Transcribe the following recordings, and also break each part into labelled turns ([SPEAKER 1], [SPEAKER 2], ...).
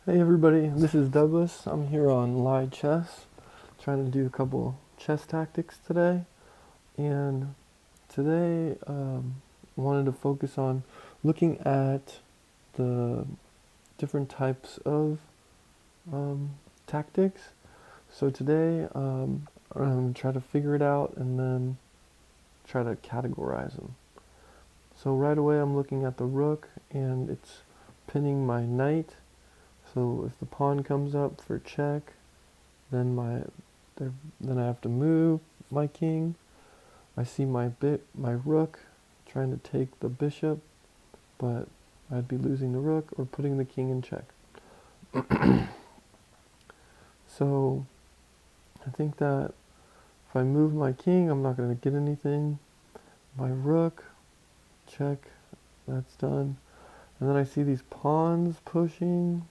[SPEAKER 1] Hey everybody, this is Douglas. I'm here on Lichess, trying to do a couple chess tactics today. And today, I wanted to focus on looking at the different types of tactics. So today, I'm going to try to figure it out and then try to categorize them. So right away, I'm looking at the rook, and it's pinning my knight. So if the pawn comes up for check, then then I have to move my king. I see my rook trying to take the bishop, but I'd be losing the rook or putting the king in check. So I think that if I move my king, I'm not going to get anything. My rook, check, that's done. And then I see these pawns pushing.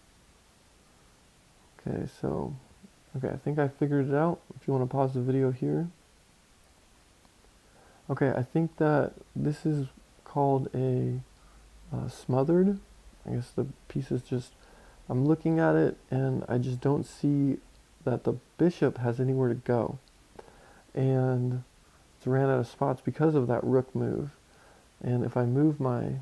[SPEAKER 1] Okay, I think I figured it out. If you want to pause the video here. Okay, I think that this is called a Smothered. I guess the piece is just, I'm looking at it and I just don't see that the bishop has anywhere to go. And it's ran out of spots because of that rook move. And if I move my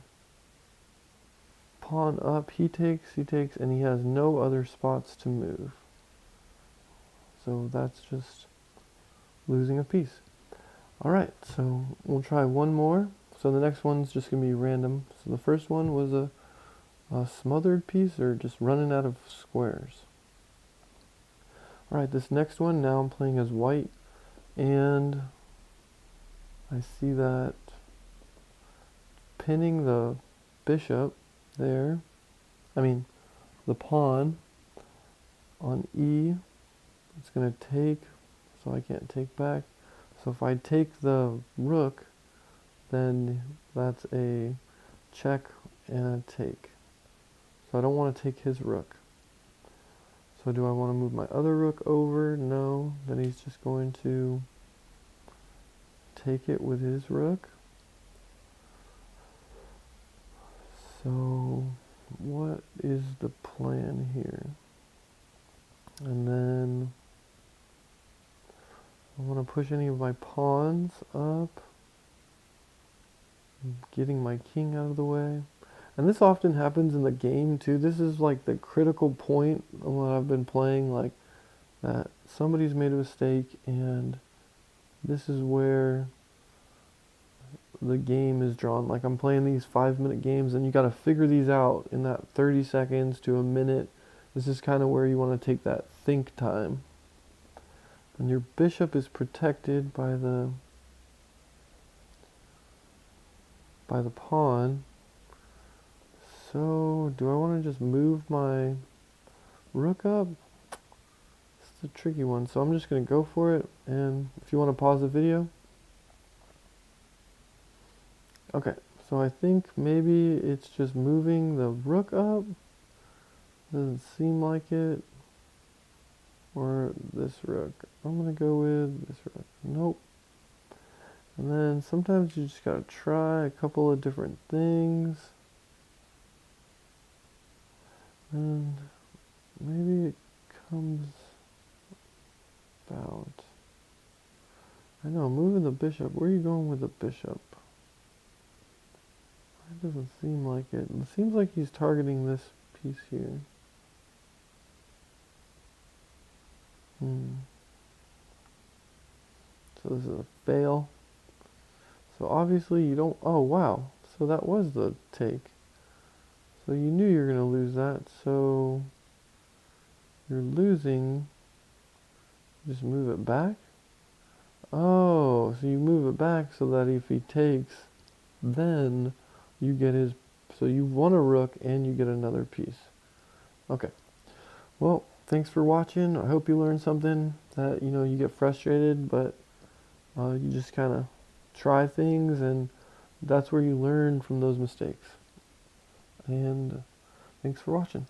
[SPEAKER 1] pawn up, he takes, and he has no other spots to move. So that's just losing a piece. Alright, so we'll try one more. So the next one's just going to be random. So the first one was a smothered piece, or just running out of squares. Alright, this next one, now I'm playing as white, and I see that pinning the bishop there, the pawn on E, it's going to take, so I can't take back. So if I take the rook, then that's a check and a take. So I don't want to take his rook. So do I want to move my other rook over? No. Then he's just going to take it with his rook. So what is the plan here? And then I want to push any of my pawns up, getting my king out of the way. And this often happens in the game too. This is like the critical point of what I've been playing, like that somebody's made a mistake, and this is where the game is drawn. Like I'm playing these 5-minute games, and you got to figure these out in that 30 seconds to a minute. This is kind of where you want to take that think time. And your bishop is protected by the pawn. So do I want to just move my rook up? It's a tricky one, so I'm just going to go for it. And if you want to pause the video. Okay, so I think maybe it's just moving the rook up. Doesn't seem like it. Or this rook. I'm going to go with this rook. Nope. And then sometimes you just got to try a couple of different things. And maybe it comes about. I know, moving the bishop. Where are you going with the bishop? It doesn't seem like it. It seems like he's targeting this piece here. So this is a fail. So obviously you don't, oh wow, so that was the take. So you knew you were going to lose that, so you're losing, just move it back. Oh, so you move it back so that if he takes, then you get his, so you won a rook and you get another piece. Okay, well, thanks for watching. I hope you learned something, that, you get frustrated, but you just kind of try things, and that's where you learn from those mistakes. And thanks for watching.